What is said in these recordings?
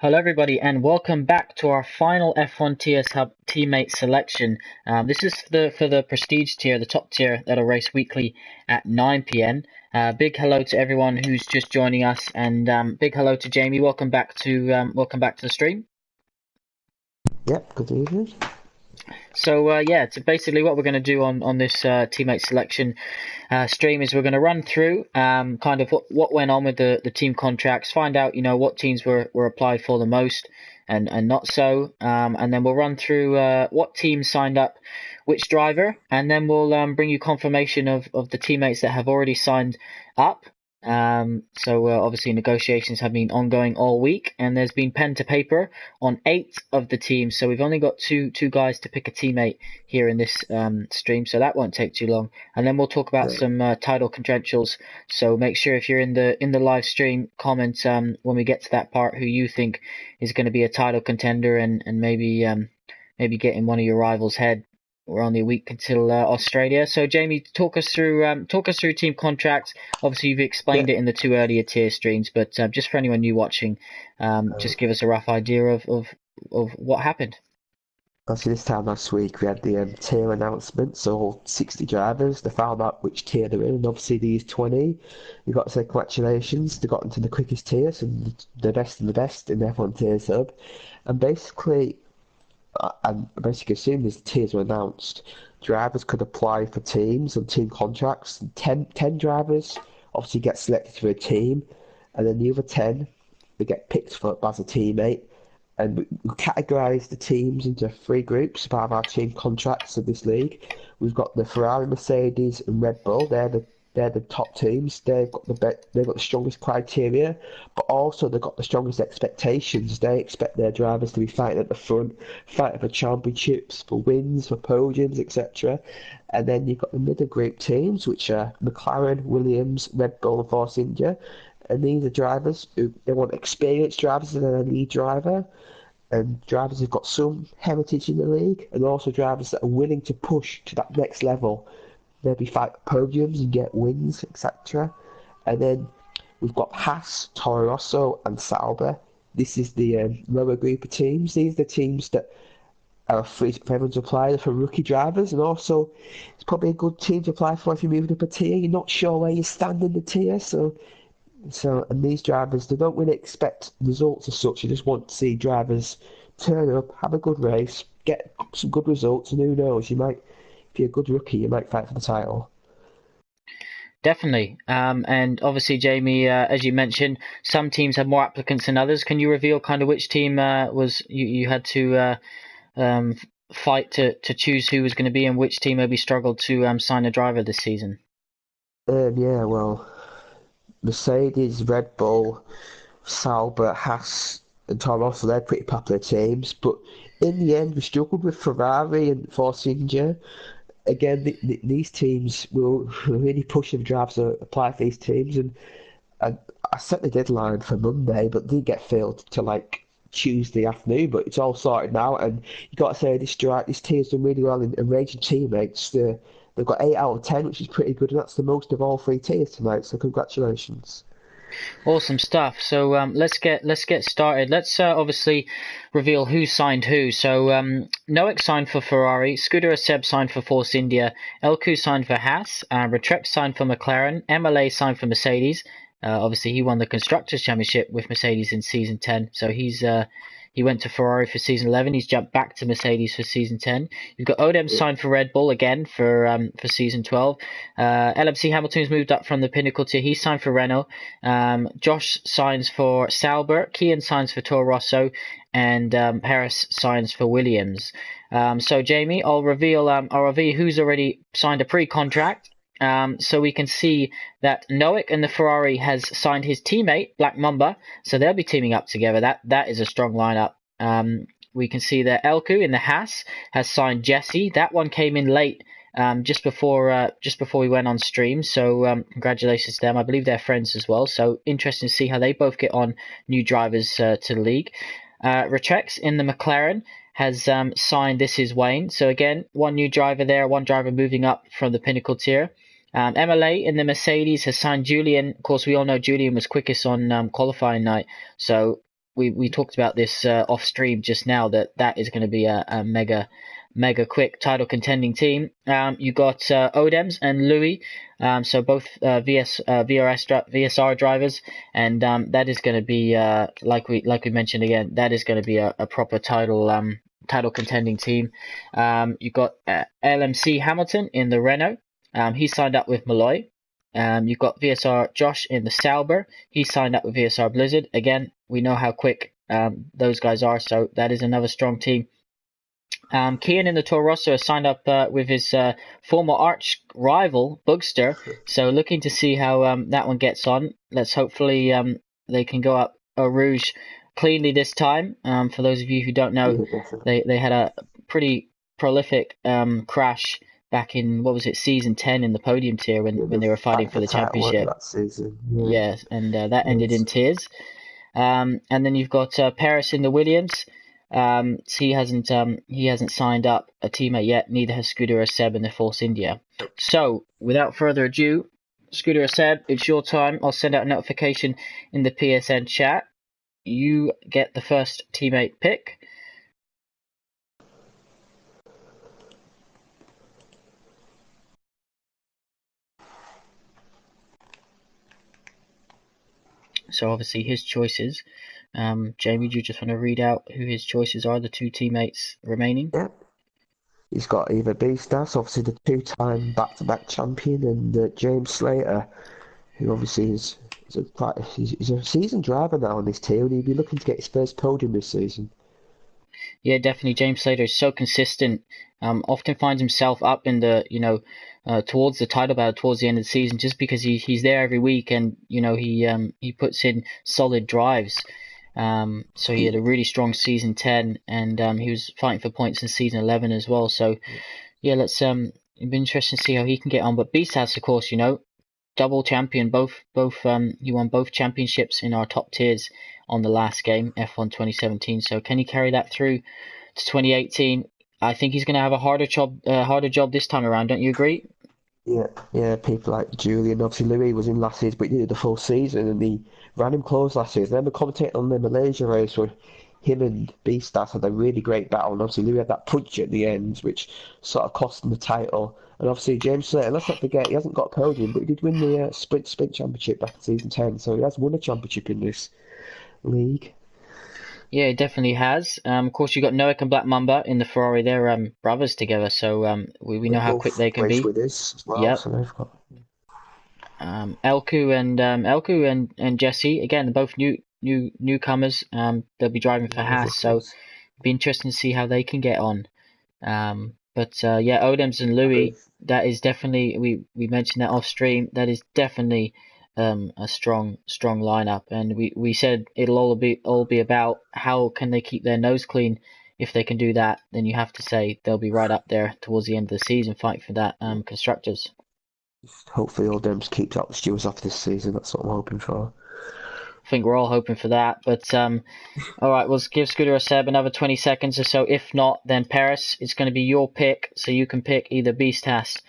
Hello, everybody, and welcome back to our final F1 TS Hub teammate selection. This is for the prestige tier, the top tier that'll race weekly at 9 p.m. Big hello to everyone who's just joining us, and big hello to Jamie. Welcome back to the stream. Yep, good evening. So so basically what we're going to do on this teammate selection stream is we're going to run through kind of what went on with the team contracts, find out what teams were applied for the most and not so, and then we'll run through what teams signed up which driver, and then we'll bring you confirmation of the teammates that have already signed up. Obviously negotiations have been ongoing all week, and there's been pen to paper on 8 of the teams. So we've only got two guys to pick a teammate here in this stream, so that won't take too long. And then we'll talk about some title credentials. So make sure if you're in the live stream, comment when we get to that part who you think is going to be a title contender, and maybe get in one of your rivals' head. We're only a week until Australia. So Jamie, talk us through team contracts. Obviously, you've explained it in the 2 earlier tier streams, but just for anyone new watching, just give us a rough idea of what happened. Obviously, this time last week we had the tier announcement, so all 60 drivers, they found out which tier they're in, and obviously these 20, you've got to say congratulations, they got into the quickest tier, so the best of the best in the F1 tier sub. And basically, as soon as the tiers were announced, drivers could apply for teams and team contracts. 10 drivers obviously get selected for a team, and then the other 10 they get picked for as a teammate. And we categorise the teams into 3 groups part of our team contracts of this league. We've got the Ferrari, Mercedes, and Red Bull. They're the top teams. They've got the strongest criteria, but also they've got the strongest expectations. They expect their drivers to be fighting at the front, fighting for championships, for wins, for podiums, etc. And then you've got the middle group teams, which are McLaren, Williams, Red Bull, and Force India. And these are drivers who they want experienced drivers and a lead driver, and drivers who've got some heritage in the league, and also drivers that are willing to push to that next level, maybe fight podiums and get wins, etc. And then we've got Haas, Toro Rosso, and Sauber. This is the lower group of teams. These are the teams that are free for everyone to apply for rookie drivers, and also it's probably a good team to apply for if you're moving up a tier. You're not sure where you stand in the tier, and these drivers, they don't really expect results as such. They just want to see drivers turn up, have a good race, get some good results, and who knows, if you're a good rookie, you might fight for the title. Definitely. And obviously, Jamie, as you mentioned, some teams have more applicants than others. Can you reveal kind of which team was you had to fight to choose who was going to be, and which team maybe struggled to sign a driver this season? Yeah, well, Mercedes, Red Bull, Sauber, Haas, and Toro Rosso, they're pretty popular teams. But in the end, we struggled with Ferrari and Force India. Again, these teams will really push them drivers to apply for these teams. And I set the deadline for Monday, but didn't get filled till like Tuesday afternoon. But it's all sorted now, and you got to say this team's done really well in arranging teammates. They've got 8 out of 10, which is pretty good, and that's the most of all 3 tiers tonight. So congratulations. Awesome stuff. So let's get started. Let's obviously reveal who signed who. So Noek signed for Ferrari, Scooter Seb signed for Force India, Elku signed for Haas, Retrex signed for McLaren, MLA signed for Mercedes. Obviously, he won the Constructors' Championship with Mercedes in Season 10, so he went to Ferrari for Season 11. He's jumped back to Mercedes for Season 10. You've got Odem signed for Red Bull again for Season 12. LMC Hamilton's moved up from the Pinnacle tier. He signed for Renault. Josh signs for Sauber. Kian signs for Toro Rosso. And Harris signs for Williams. So Jamie, I'll reveal who's already signed a pre-contract. So we can see that Noek and the Ferrari has signed his teammate, Black Mamba, so they'll be teaming up together. That is a strong lineup. We can see that Elku in the Haas has signed Jesse. That one came in late, just before we went on stream. So congratulations to them. I believe they're friends as well. So interesting to see how they both get on, new drivers to the league. Retrex in the McLaren has signed This Is Wayne. So again, one new driver there, one driver moving up from the Pinnacle tier. MLA in the Mercedes has signed Julian. Of course, we all know Julian was quickest on qualifying night. So we talked about this off stream just now, that is going to be a mega quick title contending team. You got Odems and Louis, so both VSR drivers, and that is going to be like we mentioned again, that is going to be a proper title contending team. You got LMC Hamilton in the Renault. He signed up with Malloy. You've got VSR Josh in the Sauber. He signed up with VSR Blizzard. Again, we know how quick those guys are, so that is another strong team. Kian in the Toro Rosso has signed up with his former arch rival, Bugster. So looking to see how that one gets on. Let's hopefully they can go up Eau Rouge cleanly this time. For those of you who don't know, they had a pretty prolific crash back in, what was it, season 10 in the podium tier when they were fighting for the championship. That season. Yeah, and that ended in tears. And then you've got Paris in the Williams. So he hasn't signed up a teammate yet. Neither has Scooter or Seb in the Force India. So without further ado, Scooter or Seb, it's your time. I'll send out a notification in the PSN chat. You get the first teammate pick. So obviously his choices. Jamie, do you just want to read out who his choices are, the two teammates remaining? Yeah. He's got either Beastas, obviously the two-time back-to-back champion, and James Slater, who obviously he's a seasoned driver now on this team, and he'll be looking to get his first podium this season. Yeah, definitely. James Slater is so consistent. Often finds himself up in the, towards the title battle towards the end of the season, just because he's there every week, and he puts in solid drives. So he had a really strong season 10, and he was fighting for points in season 11 as well. So yeah, it'll be interesting to see how he can get on. But Beastas, of course, double champion, he won both championships in our top tiers on the last game, F1 2017. So can he carry that through to 2018? I think he's going to have a harder job this time around. Don't you agree? Yeah, people like Julian, obviously Louis was in last season, but he did the full season, and he ran him close last season. I remember commentating on the Malaysia race where him and Beastas had a really great battle, and obviously Louis had that punch at the end, which sort of cost him the title. And obviously James Slater, let's not forget, he hasn't got a podium, but he did win the sprint championship back in season 10, so he has won a championship in this league. Yeah, it definitely has. Of course, you got Noak and Black Mamba in the Ferrari. They're brothers together, so we know how quick they can be. With us as well, yep. So they've got Elku and Jesse, again, they're both newcomers. They'll be driving for Haas, so it'll be interesting to see how they can get on. But Odems and Louis, that is definitely, we mentioned that off stream. That is definitely a strong lineup, and we said it'll all be about how can they keep their nose clean. If they can do that, then you have to say they'll be right up there towards the end of the season, fighting for that constructors. Hopefully all them keeps out the stewards off this season. That's what I'm hoping for. I think we're all hoping for that. But all right, we'll give Scooter or Seb another 20 seconds or so. If not, then Paris, it's going to be your pick. So you can pick either Beastas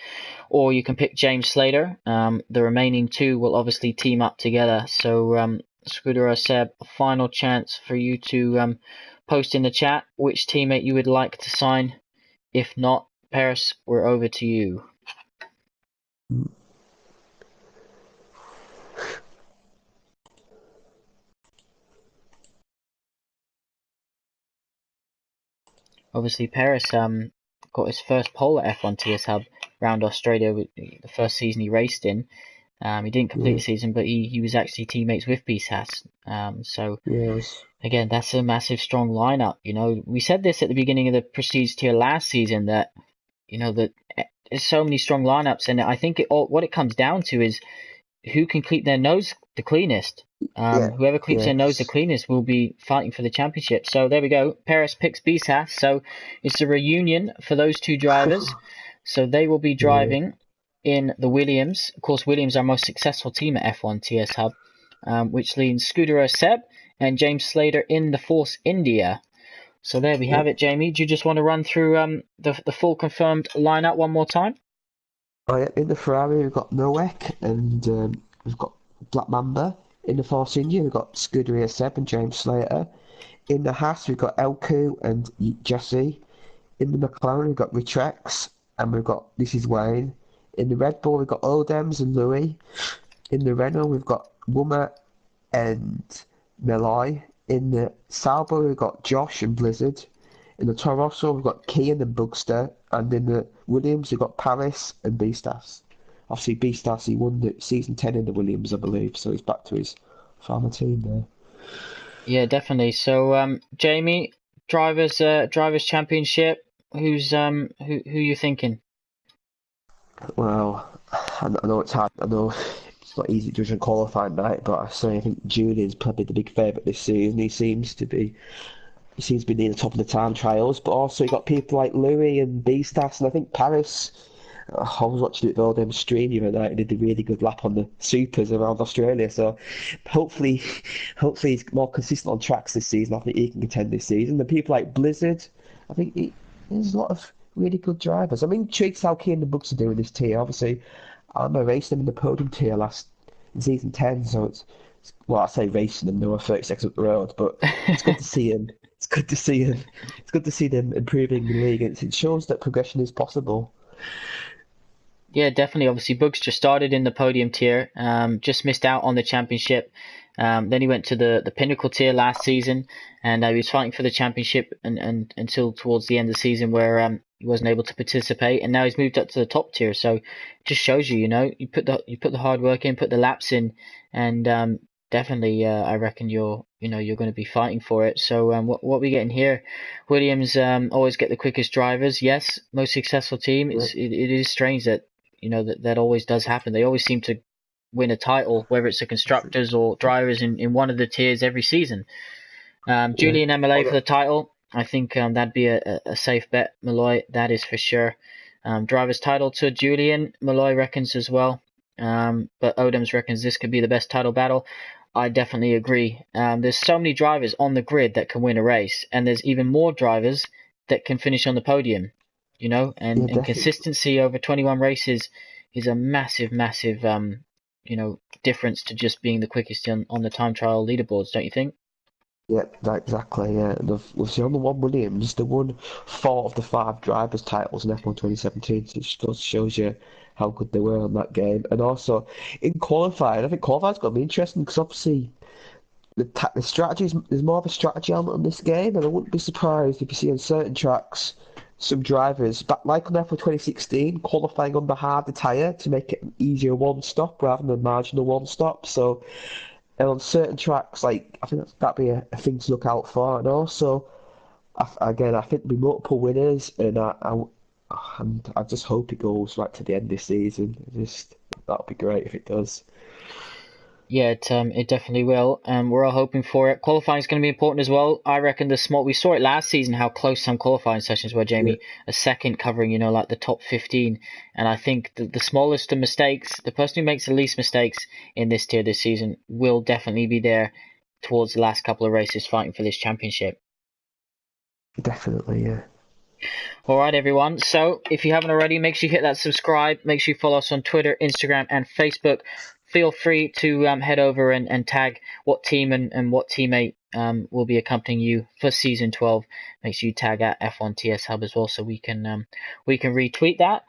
or you can pick James Slater. The remaining two will obviously team up together. So Scooter or Seb, a final chance for you to post in the chat which teammate you would like to sign. If not, Paris, we're over to you. Obviously, Paris got his first pole at F1 TS Hub around Australia, the first season he raced in. He didn't complete the season, but he was actually teammates with Beastas. So again, that's a massive, strong lineup. We said this at the beginning of the Prestige tier last season that that there's so many strong lineups, and I think what it comes down to is who can keep their nose the cleanest. Whoever keeps their nose the cleanest will be fighting for the championship. So there we go. Paris picks Beastas. So it's a reunion for those two drivers. So they will be driving in the Williams. Of course, Williams are our most successful team at F1 TS Hub, which leads Scooter Seb and James Slater in the Force India. So there we have it, Jamie. Do you just want to run through the full confirmed lineup one more time? Oh yeah, in the Ferrari we've got Noek and we've got Black Mamba. In the Force India, we've got Scuderia Seb and James Slater. In the Haas, we've got Elku and Jesse. In the McLaren, we've got Richrex and we've got This Is Wayne. In the Red Bull, we've got Odems and Louis. In the Renault, we've got Wummer and Meloy. In the Sauber, we've got Josh and Blizzard. In the Toro Rosso, we've got Kian and Bugster. And in the Williams, we've got Paris and Beastas. Obviously, Beastas, he won the season 10 in the Williams, I believe, so he's back to his former team there. Yeah, definitely. So, Jamie, drivers championship. Who you thinking? Well, I know it's hard. I know it's not easy to judge on qualifying night, but I say I think Julian's probably the big favourite this season. He seems to be near the top of the time trials, but also you got people like Louis and Beastas, and I think Paris. I was watching it all them stream the other night and did a really good lap on the supers around Australia. So hopefully, hopefully he's more consistent on tracks this season. I think he can contend this season. The people like Blizzard, I think there's a lot of really good drivers. I'm intrigued how Keen the Bucks are doing this tier. Obviously, I remember racing them in the podium tier last in season 10, so well, I say racing them, they were 30 seconds up the road, but it's good to see him. It's good to see him. It's good to see them improving the league. It shows that progression is possible. Yeah, definitely. Obviously, Bugs just started in the podium tier, just missed out on the championship. Then he went to the pinnacle tier last season, and he was fighting for the championship and until towards the end of the season where he wasn't able to participate. And now he's moved up to the top tier. So it just shows you, you put the hard work in, put the laps in, and definitely, I reckon you're going to be fighting for it. So what we getting here? Williams always get the quickest drivers. Yes, most successful team. Yeah, It is strange that that always does happen. They always seem to win a title, whether it's the constructors or drivers in one of the tiers every season. yeah. Julian MLA for the title. I think that'd be a safe bet, Malloy. That is for sure. Drivers title to Julian, Malloy reckons as well. But Odems reckons this could be the best title battle. I definitely agree. There's so many drivers on the grid that can win a race, and there's even more drivers that can finish on the podium. Yeah, And definitely. consistency over 21 races is a massive difference to just being the quickest on the time trial leaderboards, don't you think? Yeah, exactly. Yeah, and we've seen on the one Williams, they won four of the five drivers' titles in F1 2017. So it just shows you how good they were on that game. And also in qualifying, I think qualifying's going to be interesting because obviously the strategy there's more of a strategy element on this game, and I wouldn't be surprised if you see on certain tracks some drivers, but like on F1 2016, qualifying on the harder tyre to make it an easier one stop rather than a marginal one stop. So. And on certain tracks, like I think that'd be a thing to look out for. And also, again, I think there'll be multiple winners, and I just hope it goes right to the end this season. Just that'll be great if it does. Yeah, it definitely will, and we're all hoping for it. Qualifying is going to be important as well. I reckon we saw it last season how close some qualifying sessions were, Yeah, Jamie. A second covering, like the top 15, and I think the smallest of mistakes, the person who makes the least mistakes in this tier this season, will definitely be there towards the last couple of races fighting for this championship. definitely. Yeah, All right, everyone. So if you haven't already, make sure you hit that subscribe. Make sure you follow us on Twitter, Instagram, and Facebook. Feel free to head over and tag what team and what teammate will be accompanying you for season 12. Make sure you tag at F1TS Hub as well, so we can retweet that.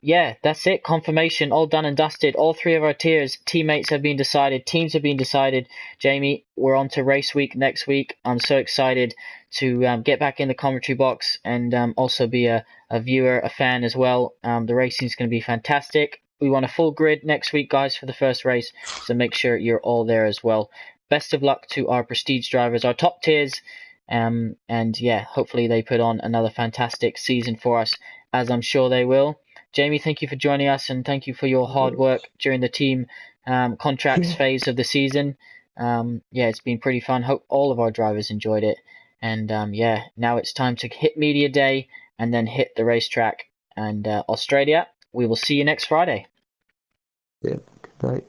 Yeah, that's it. Confirmation, all done and dusted. All three of our tiers, teammates have been decided, teams have been decided. Jamie, we're on to race week next week. I'm so excited to get back in the commentary box and also be a viewer, a fan as well. The racing is going to be fantastic. We want a full grid next week, guys, for the first race, so make sure you're all there as well. Best of luck to our prestige drivers, our top tiers, and yeah, hopefully they put on another fantastic season for us, as I'm sure they will. Jamie, thank you for joining us, and thank you for your hard work during the team contracts yeah, phase of the season. Yeah, it's been pretty fun. Hope all of our drivers enjoyed it. And yeah, now it's time to hit Media Day and then hit the racetrack. And Australia, we will see you next Friday. yeah. Good night.